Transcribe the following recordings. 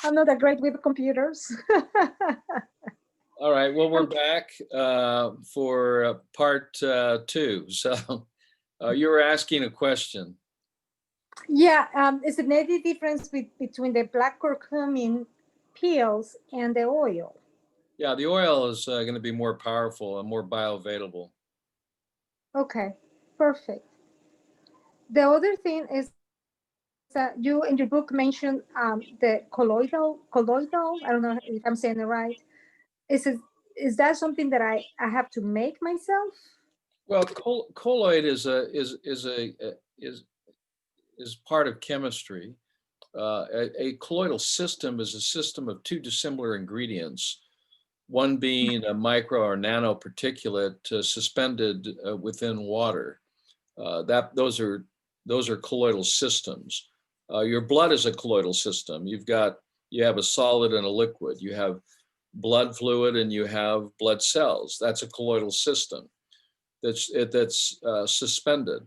I'm not that great with computers. All right. Well, we're back for part two. So you were asking a question. Yeah, is there any difference between the black curcumin pills and the oil? Yeah, the oil is going to be more powerful and more bioavailable. Okay, perfect. The other thing is that you in your book mentioned the colloidal. I don't know if I'm saying it right. Is that something that I have to make myself? Well, colloid is part of chemistry. A colloidal system is a system of two dissimilar ingredients, one being a micro or nanoparticulate suspended within water. Those are colloidal systems. Your blood is a colloidal system. You have a solid and a liquid. You have blood fluid and you have blood cells. That's a colloidal system that's suspended.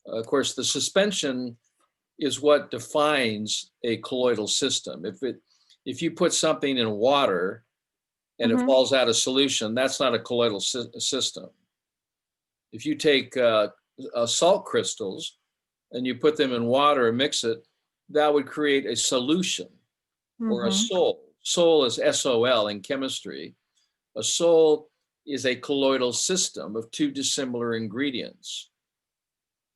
Of course, the suspension is what defines a colloidal system. If you put something in water and it falls out of solution, that's not a colloidal system. If you take salt crystals and you put them in water and mix it, that would create a solution or a sol. Sol is SOL in chemistry. A sol is a colloidal system of two dissimilar ingredients.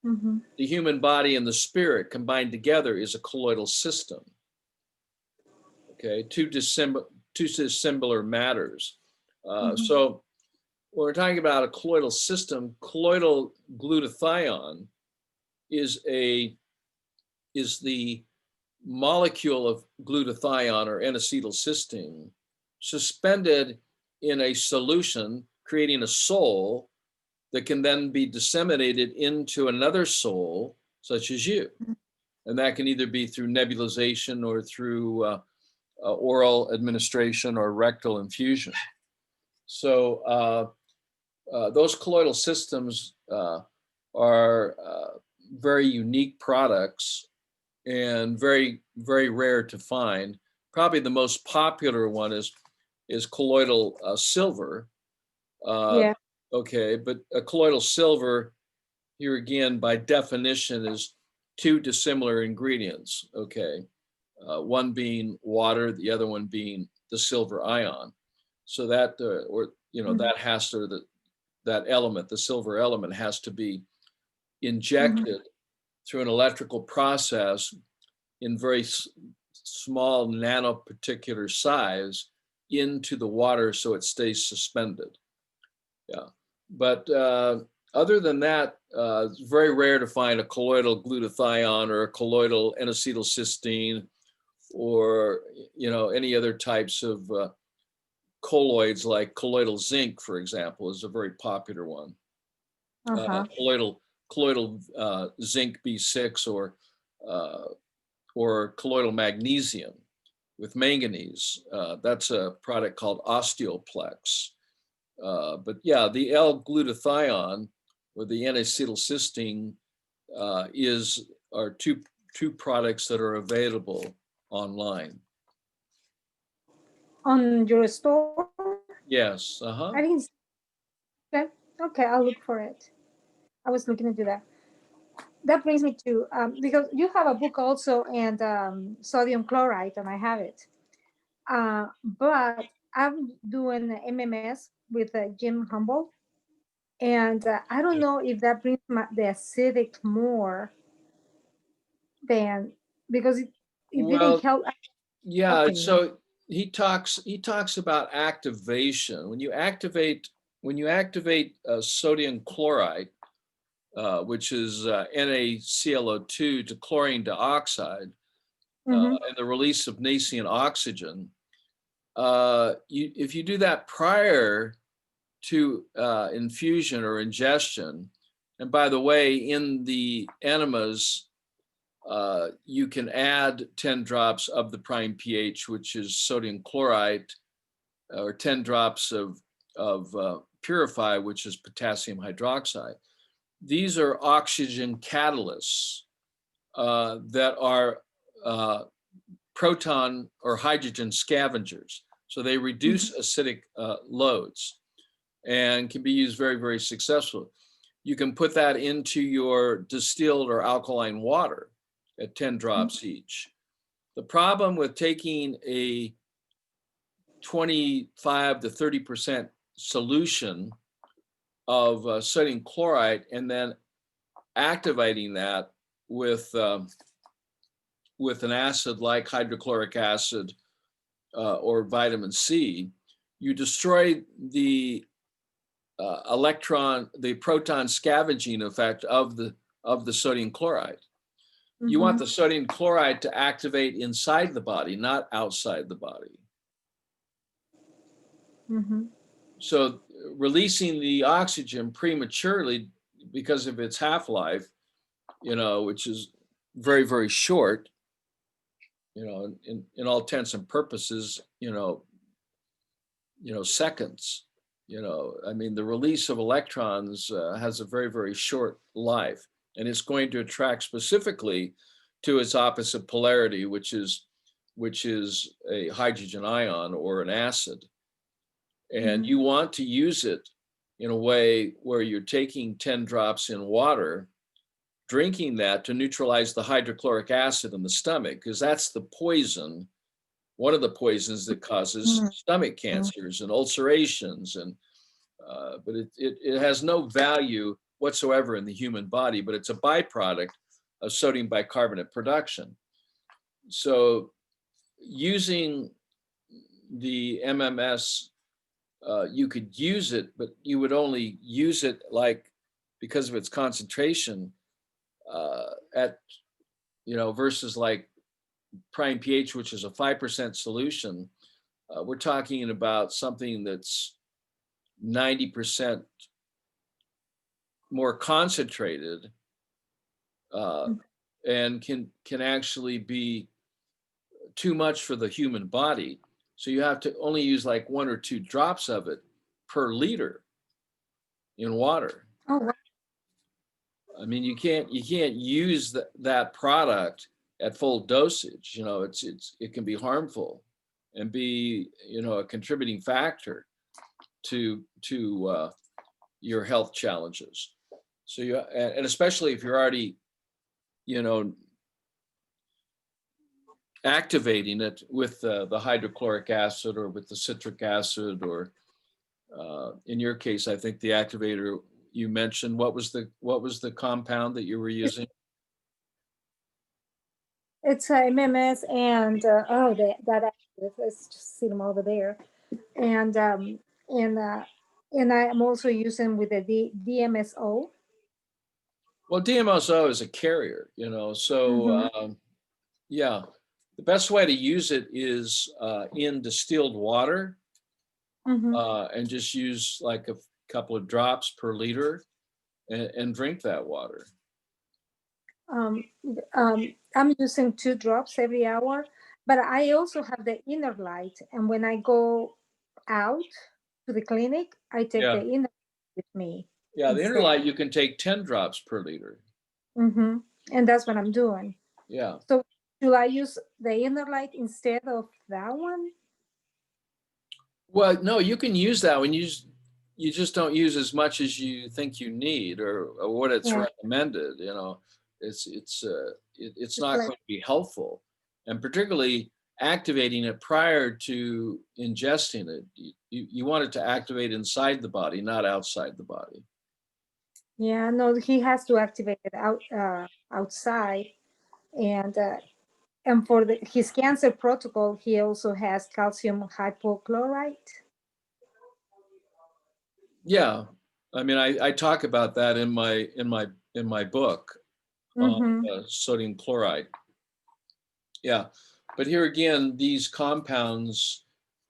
The human body and the spirit combined together is a colloidal system. Okay, two dissimilar matters. So when we're talking about a colloidal system, colloidal glutathione is the molecule of glutathione or N-acetylcysteine suspended in a solution, creating a sol that can then be disseminated into another sol, such as you. And that can either be through nebulization or through oral administration or rectal infusion. So those colloidal systems are very unique products and very, very rare to find. Probably the most popular one is colloidal silver. Yeah. Okay, but a colloidal silver, here again, by definition, is two dissimilar ingredients. Okay, one being water, the other one being the silver ion. So that, that has to, that element, the silver element, has to be injected through an electrical process in very small nanoparticular size into the water so it stays suspended. Yeah, but other than that, it's very rare to find a colloidal glutathione or a colloidal N-acetylcysteine or any other types of colloids, like colloidal zinc, for example, is a very popular one. Colloidal zinc B6 or colloidal magnesium with manganese. That's a product called Osteoplex. But yeah, the L-glutathione or the N-acetylcysteine are two products that are available online. On your store? Yes. I didn't. Okay, I'll look for it. I was looking into that. That brings me to because you have a book also and sodium chloride, and I have it. But I'm doing MMS with Jim Humboldt, and I don't know if that brings the acidic more than because it didn't help. Yeah. So he talks about activation. When you activate sodium chloride, which is NaClO2 to chlorine dioxide, and the release of nascent oxygen. If you do that prior to infusion or ingestion, and by the way, in the enemas, you can add 10 drops of the prime pH, which is sodium chloride, or 10 drops of purify, which is potassium hydroxide. These are oxygen catalysts that are proton or hydrogen scavengers. So they reduce acidic loads and can be used very, very successfully. You can put that into your distilled or alkaline water at 10 drops each. The problem with taking a 25 to 30% solution of sodium chloride and then activating that with an acid like hydrochloric acid or vitamin C, you destroy the the proton scavenging effect of the sodium chloride. You want the sodium chloride to activate inside the body, not outside the body. So releasing the oxygen prematurely because of its half-life, which is very, very short, in all intents and purposes, seconds. I mean, the release of electrons has a very, very short life, and it's going to attract specifically to its opposite polarity, which is a hydrogen ion or an acid. And you want to use it in a way where you're taking 10 drops in water, drinking that to neutralize the hydrochloric acid in the stomach, because that's the poison, one of the poisons that causes stomach cancers and ulcerations. And but it has no value whatsoever in the human body, but it's a byproduct of sodium bicarbonate production. So using the MMS, you could use it, but you would only use it because of its concentration versus like prime pH, which is a 5% solution. We're talking about something that's 90% more concentrated and can actually be too much for the human body. So you have to only use like 1 or 2 drops of it per liter in water. Oh, wow. I mean, you can't use that product at full dosage. It can be harmful and be a contributing factor to your health challenges. So and especially if you're already activating it with the hydrochloric acid or with the citric acid, or in your case, I think the activator you mentioned, what was the compound that you were using? It's MMS and that active. Let's just see them over there, and I'm also using with the DMSO. Well, DMSO is a carrier, so yeah. The best way to use it is in distilled water, and just use like a couple of drops per liter and drink that water. I'm using 2 drops every hour, but I also have the inner light. And when I go out to the clinic, I take the inner light with me. Yeah, the inner light, you can take 10 drops per liter. And that's what I'm doing. Yeah. So should I use the inner light instead of that one? Well, no, you can use that when you just don't use as much as you think you need or what it's recommended. It's not going to be helpful, and particularly activating it prior to ingesting it. You want it to activate inside the body, not outside the body. Yeah, no, he has to activate it outside, and for his cancer protocol, he also has calcium hypochlorite. Yeah, I mean, I talk about that in my book on sodium chloride. Yeah, but here again, these compounds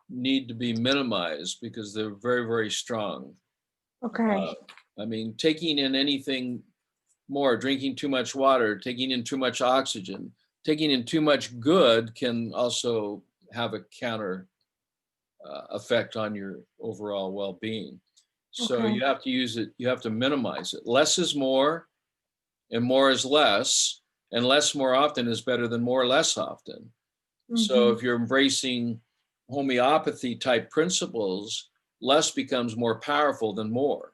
need to be minimized because they're very, very strong. Okay. I mean, taking in anything more, drinking too much water, taking in too much oxygen, taking in too much good can also have a counter effect on your overall well-being. So you have to use it, you have to minimize it. Less is more and more is less, and less more often is better than more less often. So Mm-hmm. if you're embracing homeopathy type principles, less becomes more powerful than more.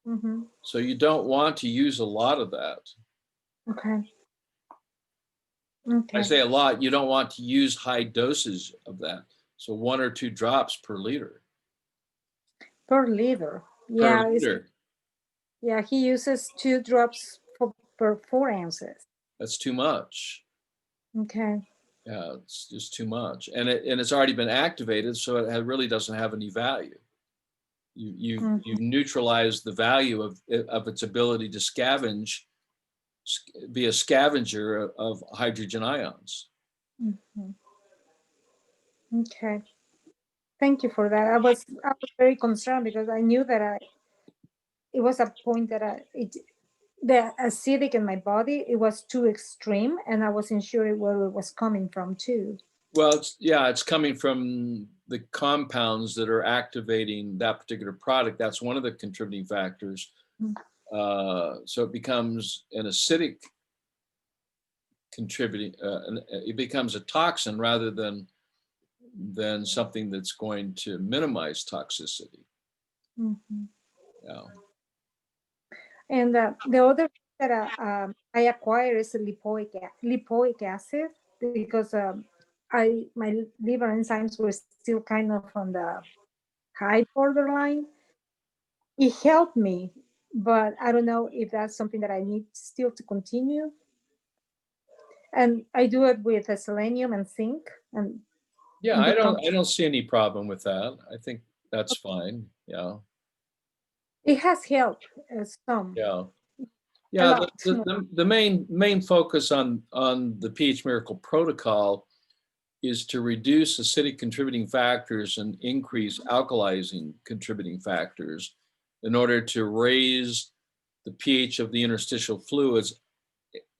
Mm-hmm. So you don't want to use a lot of that. Okay. I Okay. say a lot, you don't want to use high doses of that. So 1 or 2 drops per liter. Per liter. Per Yeah. liter. Yeah. He uses 2 drops per 4 ounces. That's too much. Okay. Yeah, it's just too much. And it's already been activated, so it really doesn't have any value. You've neutralized the value of its ability to be a scavenger of hydrogen ions. Mm-hmm. Okay. Thank you for that. I was very concerned because I knew that it was a point that the acidic in my body, it was too extreme, and I wasn't sure where it was coming from too. Well, it's coming from the compounds that are activating that particular product. That's one of the contributing factors. So it becomes an acidic contributing. It becomes a toxin rather than something that's going to minimize toxicity. Mm-hmm. Yeah. And the other thing that I acquired is lipoic acid because my liver enzymes were still kind of on the high borderline. It helped me, but I don't know if that's something that I need still to continue. And I do it with selenium and zinc, and Yeah, it I becomes don't see any problem with that. I think that's fine. Yeah. it has helped some Yeah. a Yeah, lot. the main focus on the pH Miracle protocol is to reduce acidic contributing factors and increase alkalizing contributing factors in order to raise the pH of the interstitial fluids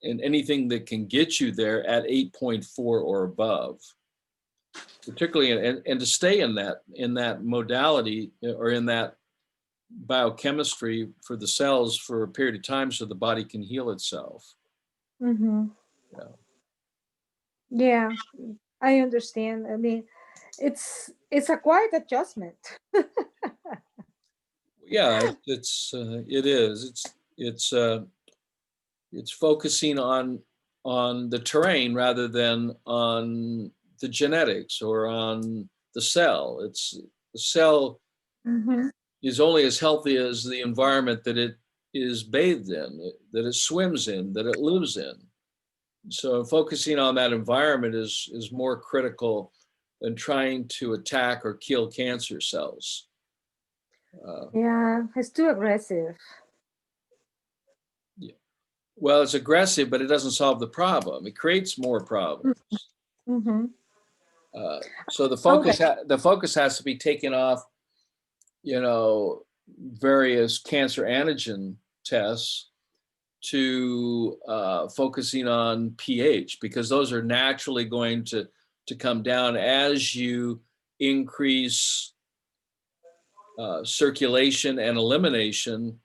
and anything that can get you there at 8.4 or above, particularly and to stay in that modality or in that biochemistry for the cells for a period of time so the body can heal itself. Mm-hmm. Yeah. Yeah, I understand. I mean, it's a quiet adjustment. Yeah, it is. It's focusing on the terrain rather than on the genetics or on the cell. The cell Mm-hmm. is only as healthy as the environment that it is bathed in, that it swims in, that it lives in. So focusing on that environment is more critical than trying to attack or kill cancer cells. Yeah, it's too aggressive. Yeah. Well, it's aggressive, but it doesn't solve the problem. It creates more problems. Mm-hmm. So Okay. the focus has to be taken off, various cancer antigen tests to focusing on pH, because those are naturally going to come down as you increase circulation and elimination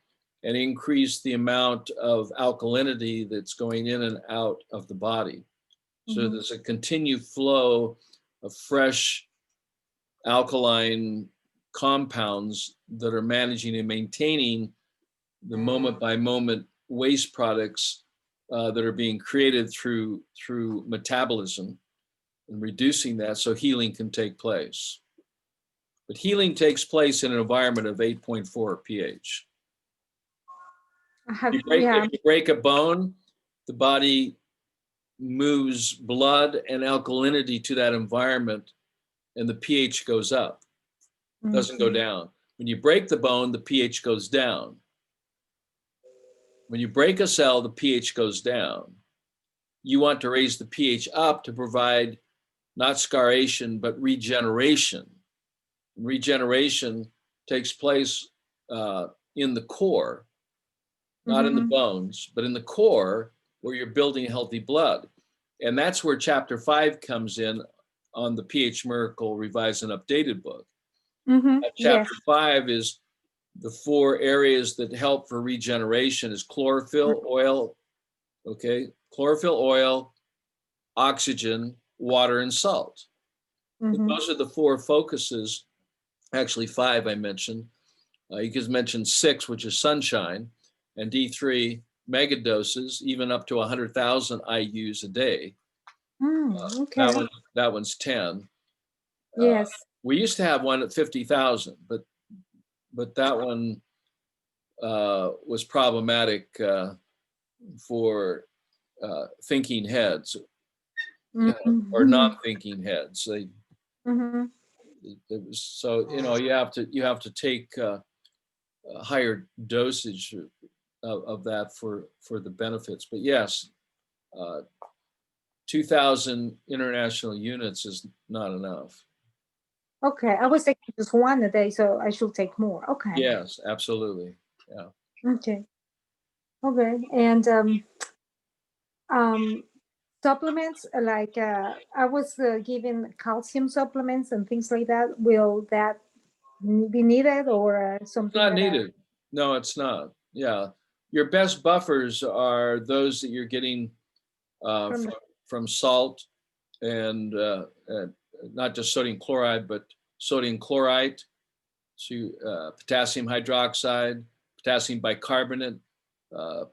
and increase the amount of alkalinity that's going in and out of the body. So Mm-hmm. there's a continued flow of fresh alkaline compounds that are managing and maintaining the moment by moment waste products that are being created through metabolism and reducing that so healing can take place. But healing takes place in an environment of 8.4 pH. Yeah. If you break a bone, the body moves blood and alkalinity to that environment and the pH goes up, doesn't go Mm-hmm. down. When you break the bone, the pH goes down. When you break a cell, the pH goes down. You want to raise the pH up to provide not scarration, but regeneration. Regeneration takes place in the core, not in the Mm-hmm. bones, but in the core where you're building healthy blood. And that's where chapter 5 comes in on the pH Miracle Revised and Updated book. Mm-hmm. Yes. Chapter 5 is the 4 areas that help for regeneration is chlorophyll, oil, okay? Chlorophyll, oil, oxygen, water, and salt. Mm-hmm. Those are the 4 focuses, actually 5 I mentioned. You could mention 6, which is sunshine, and D3 megadoses, even up to 100,000 IUs a day. Okay. That one's 10. Yes. We used to have one at 50,000, but that one was problematic for thinking heads, or Mm-hmm. non-thinking heads. Mm-hmm. It was, so you have to take a higher dosage of that for the benefits. But yes, 2,000 international units is not enough. Okay. I was taking just one a day, so I should take more. Okay. Yes, absolutely. Yeah. Okay. Okay. And um, supplements like I was given calcium supplements and things like that. Will that be needed or It's something not that needed. No, it's not. Yeah. Your best buffers are those that you're getting from from, the salt and not just sodium chloride, but sodium chlorite, potassium hydroxide, potassium bicarbonate. Uh,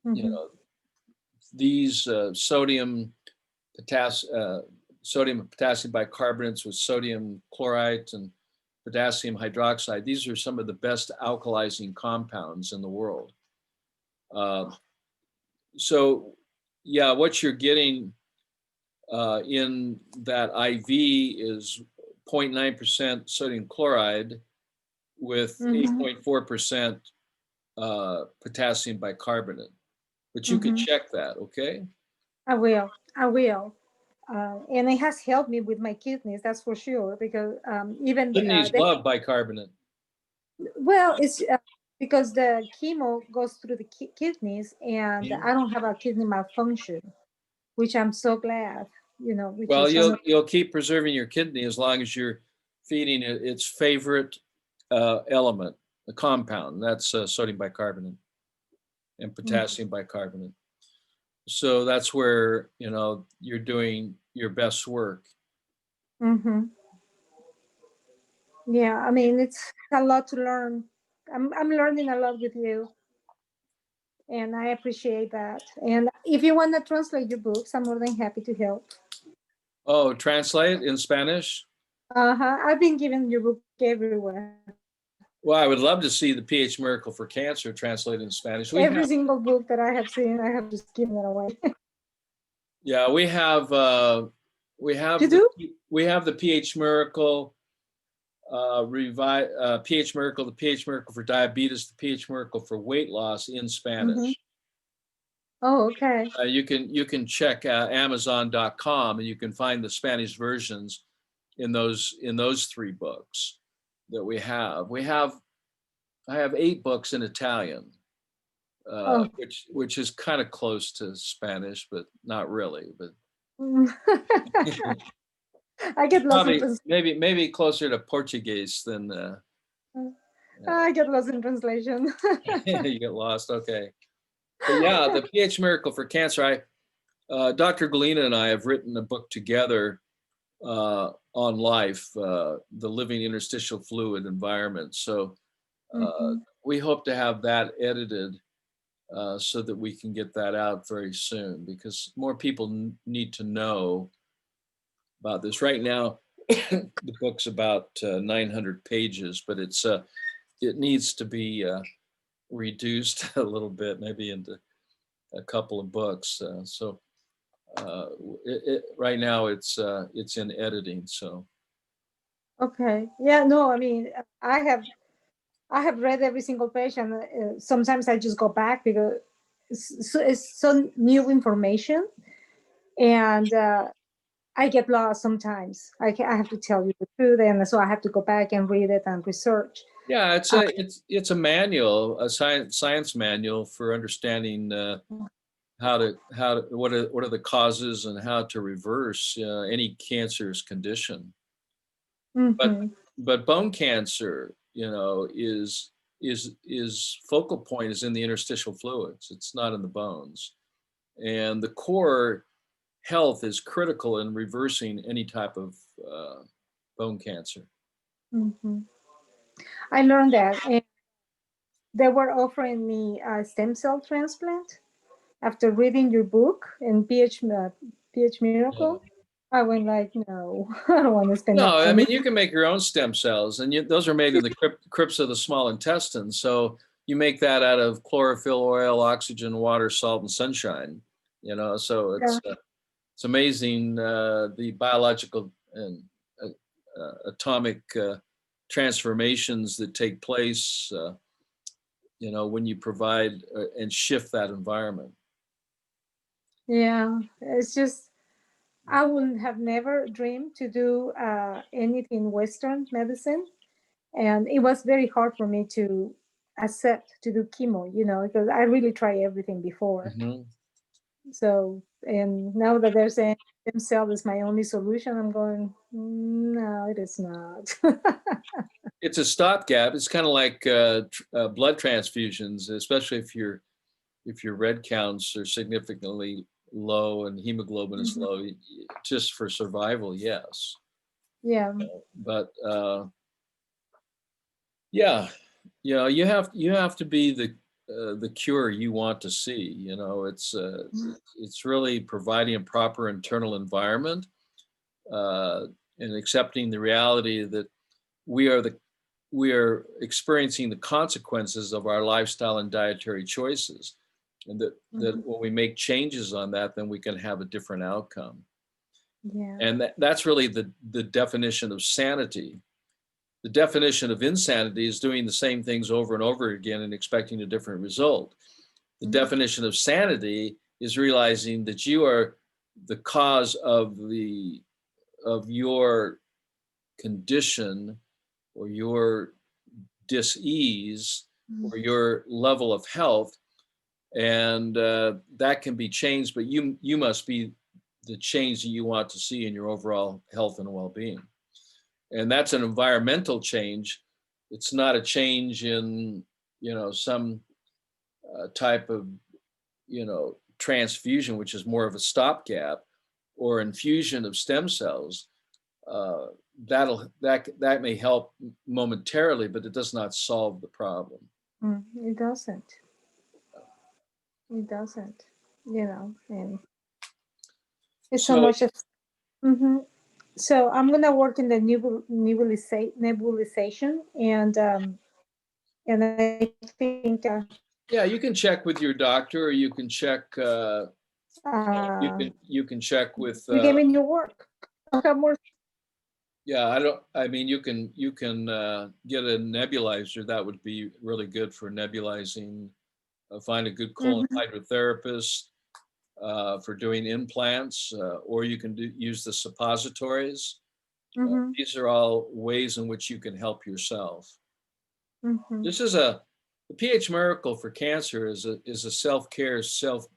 you Mhm. know, these sodium and potassium bicarbonates with sodium chlorite and potassium hydroxide. These are some of the best alkalizing compounds in the world. So, yeah, what you're getting in that IV is 0.9% sodium chloride with Mhm. 8.4% potassium bicarbonate. But you can Mhm. check that, okay? I will. I will. And it has helped me with my kidneys, that's for sure. Because even Kidneys they, love bicarbonate. well, it's because the chemo goes through the kidneys, and I don't have a kidney malfunction, which I'm so glad. Which Well, is another. you'll keep preserving your kidney as long as you're feeding it its favorite element, the compound. That's sodium bicarbonate and potassium bicarbonate. So that's where you're doing your best work. Mm-hmm. Yeah, I mean it's a lot to learn. I'm learning a lot with you, and I appreciate that. And if you want to translate your books, I'm more than happy to help. Oh, translate in Spanish? I've been giving your book everywhere. Well, I would love to see the pH Miracle for Cancer translated in Spanish. We Every have, single book that I have seen, I have just given it away. yeah, we You have do? the pH Miracle pH Miracle, the pH Miracle for diabetes, the pH Miracle for weight loss in Mm-hmm. Spanish. Oh, okay. You can check Amazon.com and you can find the Spanish versions in those 3 books that we have. I have 8 books in Italian, Oh. which is kind of close to Spanish, but not really. But I get lost in probably translation. maybe closer to Portuguese than I get lost in translation. you get lost. Okay, but yeah, the pH Miracle for Cancer. Dr. Galena and I have written a book together on life, the living interstitial fluid environment. So Hmm. we hope to have that edited so that we can get that out very soon because more people need to know about this. Right now, the book's about 900 pages, but it needs to be reduced a little bit, maybe into a couple of books. So right now it's in editing. So Okay. Yeah. No. I mean, I have read every single page, and sometimes I just go back because it's so new information, and I get lost sometimes. I have to tell you the truth, and so I have to go back and read it and research. yeah, Uh, it's a manual, a science manual for understanding what are the causes and how to reverse any cancerous condition. But mhm. bone cancer, is focal point is in the interstitial fluids. It's not in the bones, and the core health is critical in reversing any type of bone cancer. Hmm. I learned that, and they were offering me a stem cell transplant after reading your book and PH Yeah. Miracle. I went like, no, I don't want to spend No, that I money. mean, you can make your own stem cells, and those are made in the crypts of the small intestine. So you make that out of chlorophyll, oil, oxygen, water, salt, and sunshine. So Yeah, it's amazing the biological and atomic transformations that take place. When you provide and shift that environment. yeah. It's just I would have never dreamed to do anything Western medicine, and it was very hard for me to accept to do chemo. Because I really tried everything before. Mhm. So, and now that they're saying stem cell is my only solution, I'm going, no, it is not. It's a stopgap. It's kind of like blood transfusions, especially if your red counts are significantly low and hemoglobin is Mhm. low, just for survival, yes. Yeah. But yeah, you have to be the cure you want to see. It's really providing a proper internal environment uh, and accepting the reality that we are the we are experiencing the consequences of our lifestyle and dietary choices, and that Mhm. when we make changes on that, then we can have a different outcome. Yeah. And that's really the definition of sanity. The definition of insanity is doing the same things over and over again and expecting a different result. The Mhm. definition of sanity is realizing that you are the cause of your condition or your dis-ease Mhm. or your level of health, and that can be changed, but you must be the change that you want to see in your overall health and well-being. And that's an environmental change. It's not a change in some type of transfusion, which is more of a stopgap, or infusion of stem cells. uh, that may help momentarily, but it does not solve the problem. It doesn't. It doesn't. And it's so So much of. Hmm. So I'm gonna work in the nebulization, and I think yeah, you can check with your doctor, or you can check. uh, You can check with. you gave me new work. I have more. Yeah, I don't. I mean, you can get a nebulizer. That would be really good for nebulizing. Find a good colon Hmm. hydrotherapist for doing implants, or you can use the suppositories. Hmm. These are all ways in which you can help yourself. Hmm. This is the pH miracle for cancer is a self-care, self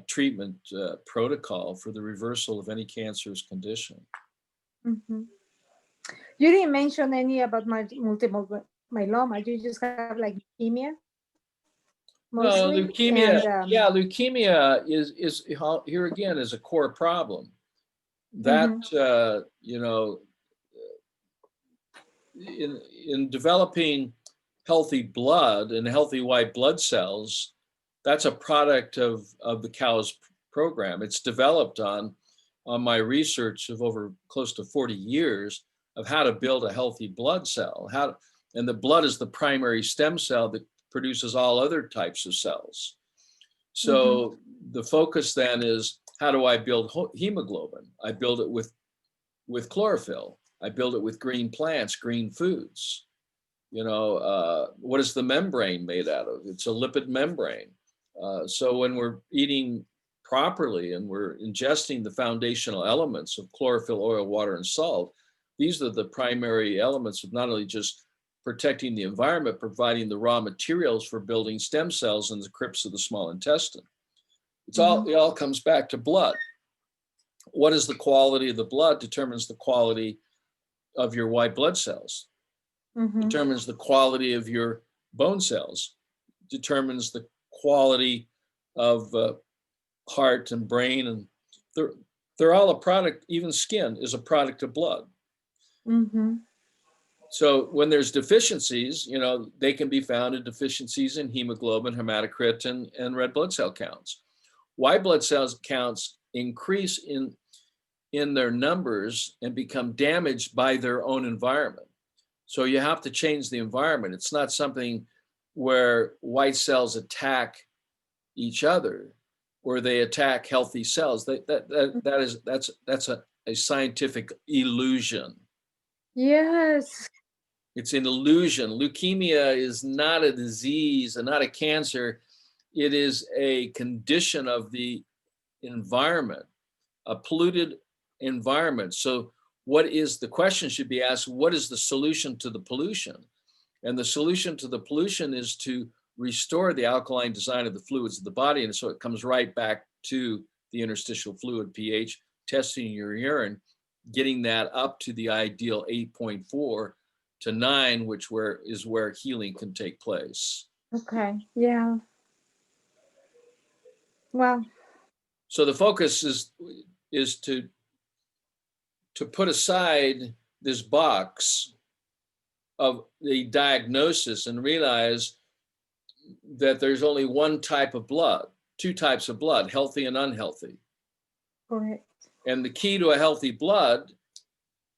treatment protocol for the reversal of any cancerous condition. Hmm. You didn't mention any about my multiple myeloma. You just have like leukemia No, mostly, and leukemia. Yeah, leukemia is here again is a core problem. That mhm, in developing healthy blood and healthy white blood cells, that's a product of the cow's program. It's developed on my research of over close to 40 years of how to build a healthy blood cell. And the blood is the primary stem cell that produces all other types of cells. mhm, So the focus then is, how do I build hemoglobin? I build it with chlorophyll. I build it with green plants, green foods. What is the membrane made out of? It's a lipid membrane. So when we're eating properly and we're ingesting the foundational elements of chlorophyll, oil, water, and salt, these are the primary elements of not only just protecting the environment, providing the raw materials for building stem cells in the crypts of the small intestine. mhm, It all comes back to blood. What is the quality of the blood determines the quality of your white blood cells, mhm, determines the quality of your bone cells, determines the quality of heart and brain They're, they're all a product, even skin is a product of blood. Mm-hmm. So when there's deficiencies, they can be found in deficiencies in hemoglobin, hematocrit, and red blood cell counts. White blood cells counts increase in their numbers and become damaged by their own environment. So you have to change the environment. It's not something where white cells attack each other or they attack healthy cells. That's a scientific illusion. Yes. It's an illusion. Leukemia is not a disease and not a cancer. It is a condition of the environment, a polluted environment. So the question should be asked, what is the solution to the pollution? And the solution to the pollution is to restore the alkaline design of the fluids of the body. And so it comes right back to the interstitial fluid pH, testing your urine, getting that up to the ideal 8.4 to 9, which is where healing can take place. Okay. Yeah. Well. So the focus is to put aside this box of the diagnosis and realize that there's only one type of blood, two types of blood, healthy and unhealthy. Correct. And the key to a healthy blood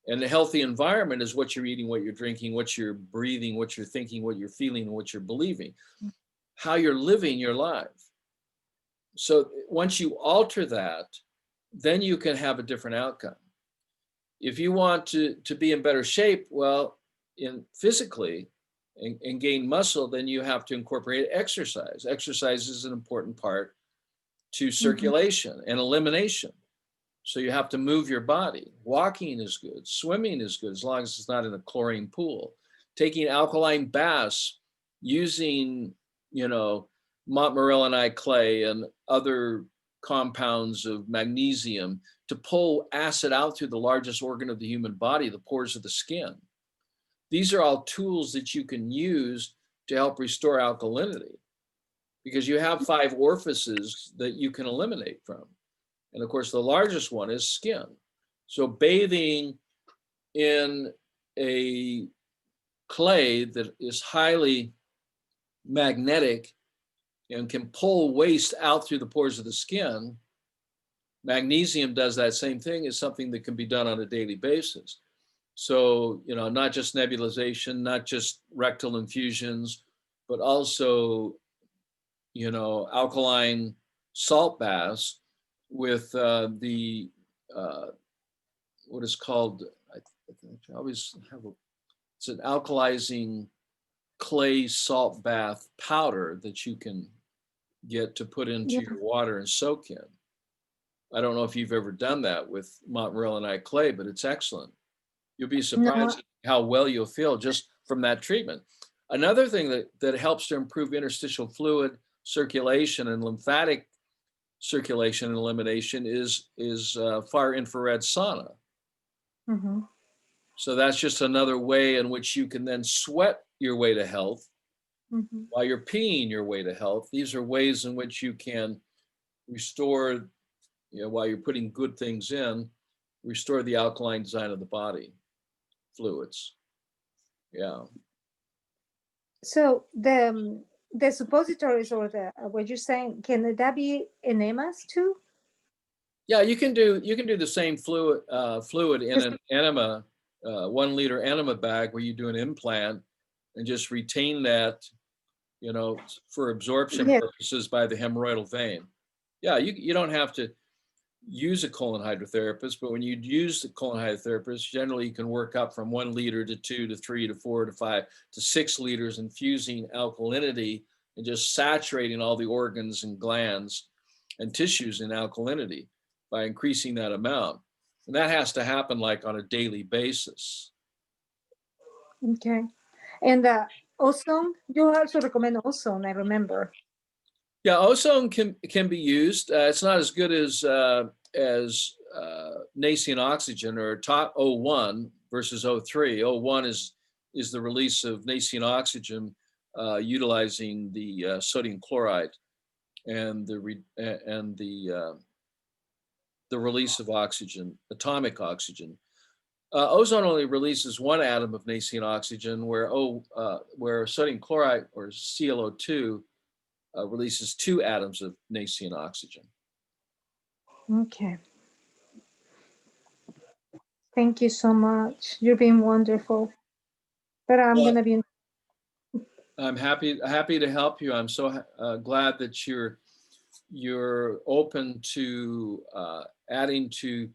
and a healthy environment is what you're eating, what you're drinking, what you're breathing, what you're thinking, what you're feeling, and what you're believing, how you're living your life. So once you alter that, then you can have a different outcome. If you want to be in better shape, well, physically and gain muscle, then you have to incorporate exercise. Exercise is an important part to circulation and elimination. So you have to move your body. Walking is good. Swimming is good, as long as it's not in a chlorine pool. Taking alkaline baths, using, montmorillonite clay and other compounds of magnesium to pull acid out through the largest organ of the human body, the pores of the skin. These are all tools that you can use to help restore alkalinity, because you have 5 orifices that you can eliminate from. And of course, the largest one is skin. So bathing in a clay that is highly magnetic and can pull waste out through the pores of the skin, magnesium does that same thing, is something that can be done on a daily basis. So, not just nebulization, not just rectal infusions, but also, alkaline salt baths with what is called, I always have it's an alkalizing clay salt bath powder that you can get to put into your water and soak in. I don't know if you've ever done that with montmorillonite clay, but it's excellent. You'll be surprised how well you'll feel just from that treatment. Another thing that helps to improve interstitial fluid circulation and lymphatic circulation and elimination is far infrared sauna. Mm-hmm. So that's just another way in which you can then sweat your way to health while you're peeing your way to health. These are ways in which you can restore, while you're putting good things in, restore the alkaline design of the body, fluids. Yeah. So the suppositories or the what you're saying, can that be enemas too? Yeah, you can do the same fluid in an enema, 1 liter enema bag where you do an implant and just retain that, for absorption purposes by the hemorrhoidal vein. Yeah, you don't have to use a colon hydrotherapist, but when you use the colon hydrotherapist, generally you can work up from 1 liter to 2 to 3 to 4 to 5 to 6 liters, infusing alkalinity and just saturating all the organs and glands and tissues in alkalinity by increasing that amount. And that has to happen like on a daily basis. Okay. And ozone, you also recommend ozone, I remember. Yeah, ozone can be used. It's not as good as nascent oxygen or top O1 versus O3. O1 is the release of nascent oxygen utilizing the sodium chloride and the the release of oxygen, atomic oxygen. Ozone only releases one atom of nascent oxygen, where sodium chloride or ClO2 releases two atoms of nascent oxygen. Okay. Thank you so much. You've been wonderful. But I'm Well, gonna be. I'm happy to help you. I'm so glad that you're open to adding to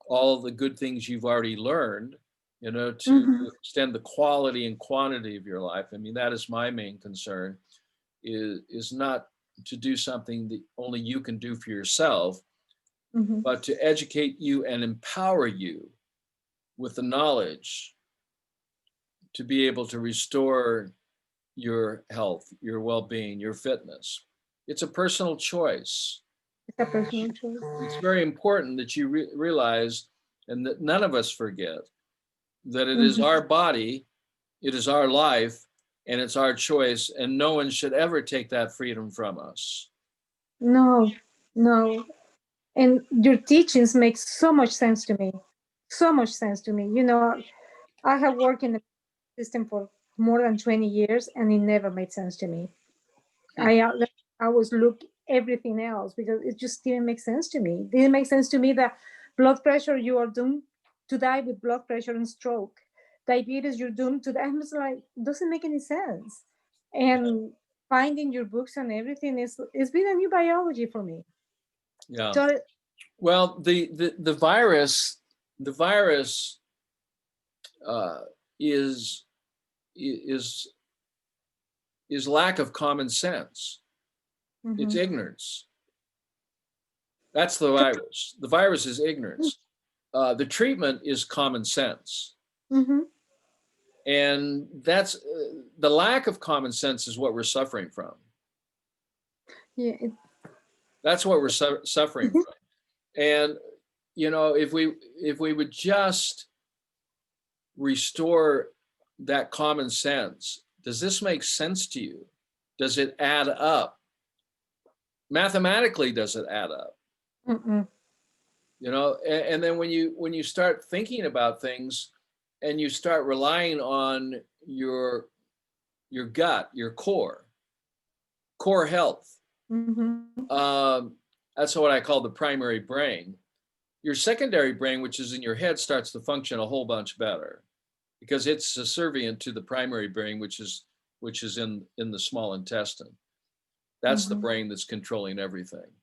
all the good things you've already learned, to Mhm. extend the quality and quantity of your life. I mean, that is my main concern, is not to do something that only you can do for yourself, Mhm. but to educate you and empower you with the knowledge to be able to restore your health, your well-being, your fitness. It's a personal choice. It's a personal choice. It's very important that you realize, and that none of us forget, that it is Mhm. our body, it is our life, and it's our choice, and no one should ever take that freedom from us. No, no. And your teachings make so much sense to me. So much sense to me. I have worked in the system for more than 20 years and it never made sense to me. Hmm. I always look everything else because it just didn't make sense to me. It didn't make sense to me that blood pressure, you are doomed to die with blood pressure and stroke. Diabetes, you're doomed to die. I'm just like, doesn't make any sense. And finding your books and everything it's been a new biology for me. Yeah. So Well, the virus uh, is is is lack of common sense. It's mhm. ignorance. That's the virus. The virus is ignorance. The treatment is common sense. Mhm. And that's the lack of common sense is what we're suffering from. Yeah, That's what we're suffering from. And if we would just restore that common sense, does this make sense to you? Does it add up? Mathematically, does it add up? mm-mm. And then when you start thinking about things and you start relying on your gut, your core health. Mhm. That's what I call the primary brain. Your secondary brain, which is in your head, starts to function a whole bunch better because it's subservient to the primary brain, which is in the small intestine. That's the Mhm. brain that's controlling everything.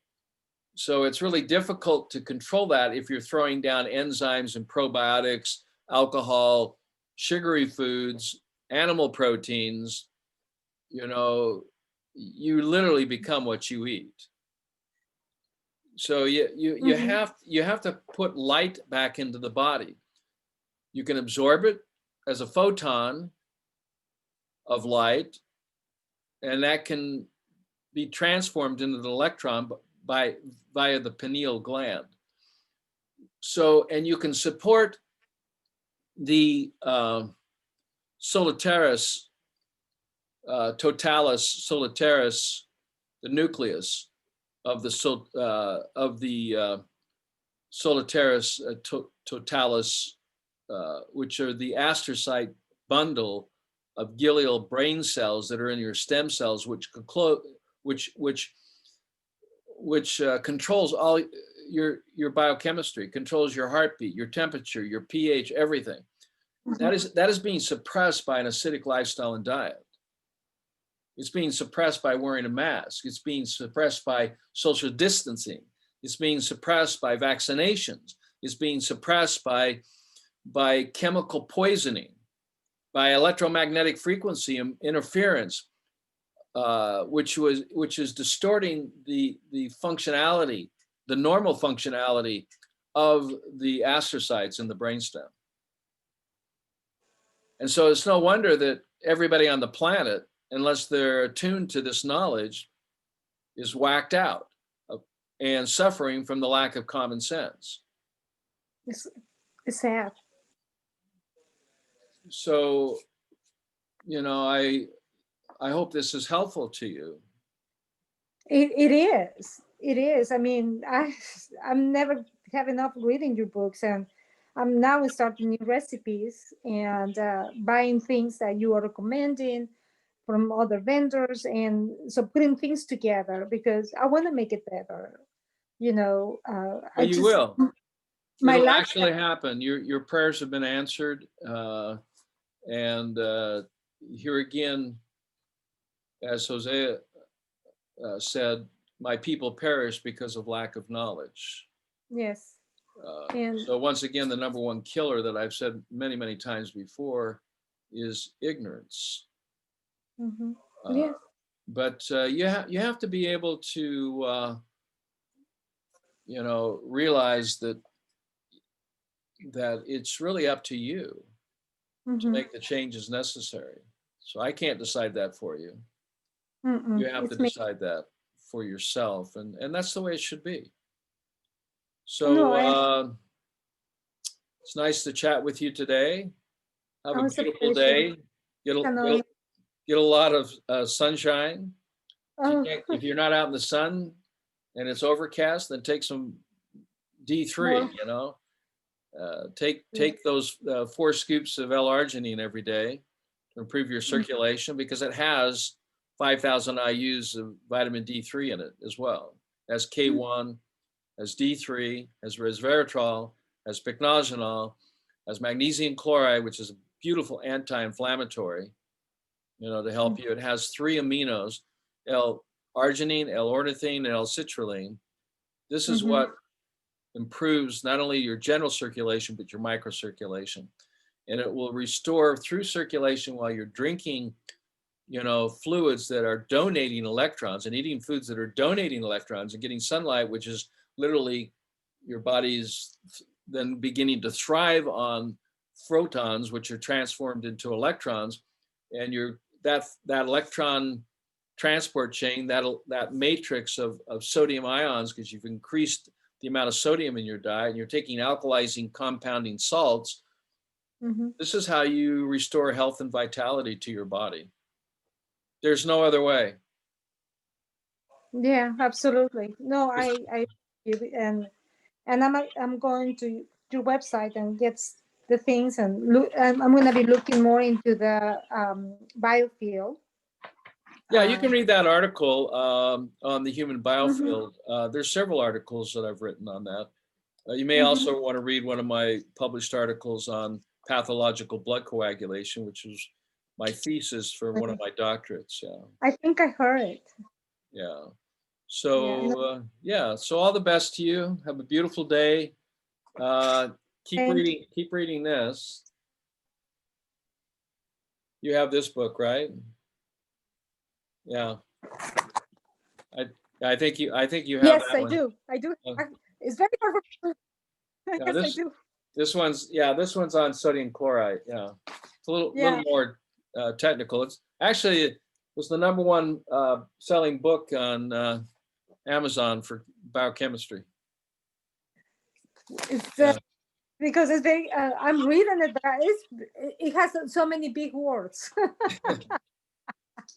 So it's really difficult to control that if you're throwing down enzymes and probiotics, alcohol, sugary foods, animal proteins. You know, you literally become what you eat. So Mhm. you have to put light back into the body. You can absorb it as a photon of light, and that can be transformed into an electron by via the pineal gland. So, and you can support the solitaris, totalis solitaris, the nucleus of the solitaris totalis, which are the astrocyte bundle of glial brain cells that are in your stem cells, which which controls all your biochemistry, controls your heartbeat, your temperature, your pH, everything. Mhm. That is being suppressed by an acidic lifestyle and diet. It's being suppressed by wearing a mask. It's being suppressed by social distancing. It's being suppressed by vaccinations. It's being suppressed by chemical poisoning, by electromagnetic frequency interference, which is distorting the functionality, the normal functionality of the astrocytes in the brainstem. And so it's no wonder that everybody on the planet, unless they're attuned to this knowledge, is whacked out and suffering from the lack of common sense. It's, it's sad. So, I hope this is helpful to you. It is. It is. I mean, I'm never have enough reading your books, and I'm now starting new recipes and buying things that you are recommending from other vendors, and so putting things together because I want to make it better. I Well, you just will. my It'll life. actually happen. Your prayers have been answered. And here again, as Hosea said, my people perish because of lack of knowledge. Yes, and So once again, the number one killer that I've said many, many times before is ignorance. mhm. Uh, Yes. but you have to be able to realize that it's really up to you to Mm-hmm. make the changes necessary. So I can't decide that for you. Mm-mm. You have to It's me. decide that for yourself, and that's the way it should be. No, So it's nice to chat with you today. Have I a was beautiful appreciating. day. Get a, get No, a, get a lot of sunshine. oh, If you're not out in the sun and it's overcast, then take some D3. more. Take those 4 scoops of L-arginine every day to improve your Mm-hmm. circulation because it has 5,000 IUs of vitamin D3 in it as well. As K1, as D3, as resveratrol, as pycnogenol, as magnesium chloride, which is a beautiful anti-inflammatory, to help you. It has 3 aminos, L-arginine, L-ornithine, and L-citrulline. This is Mm-hmm. what improves not only your general circulation, but your microcirculation. And it will restore through circulation while you're drinking, fluids that are donating electrons and eating foods that are donating electrons and getting sunlight, which is literally your body's then beginning to thrive on photons, which are transformed into electrons. And that electron transport chain, that matrix of sodium ions, because you've increased the amount of sodium in your diet and you're taking alkalizing compounding salts. Mm-hmm. This is how you restore health and vitality to your body. There's no other way. Yeah, absolutely. No, and I'm going to your website and get the things and look. I'm going to be looking more into the biofield. Yeah, you can Um, read that article on the human mhm, biofield. There's several articles that I've written on that. You may mhm. also want to read one of my published articles on pathological blood coagulation, which is my thesis for one of my doctorates. Yeah, I think I heard it. yeah. Yeah. No, So yeah, so all the best to you. Have a beautiful day. Uh, keep thank reading. Keep reading this. You have this book, right? Yeah. I I think you have Yes, that I one. do. I do. Uh, It's very hard. yeah, Yes, I do. this one's on sodium chloride. Yeah, it's a little Yeah. more technical. It's actually it was the number one selling book on Amazon for biochemistry. It's Yeah. because it's very. I'm reading it, but it has so many big words.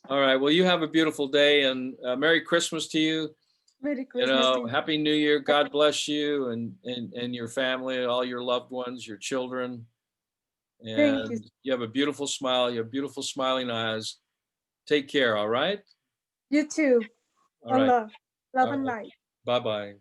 All right. Well, you have a beautiful day and Merry Christmas to you. Merry Christmas to you. Happy New Year. God bless you and your family, all your loved ones, your children. Thank you. And you have a beautiful smile. You have beautiful smiling eyes. Take care. All right. You too. All One right. love. Love All and right. light. Bye bye.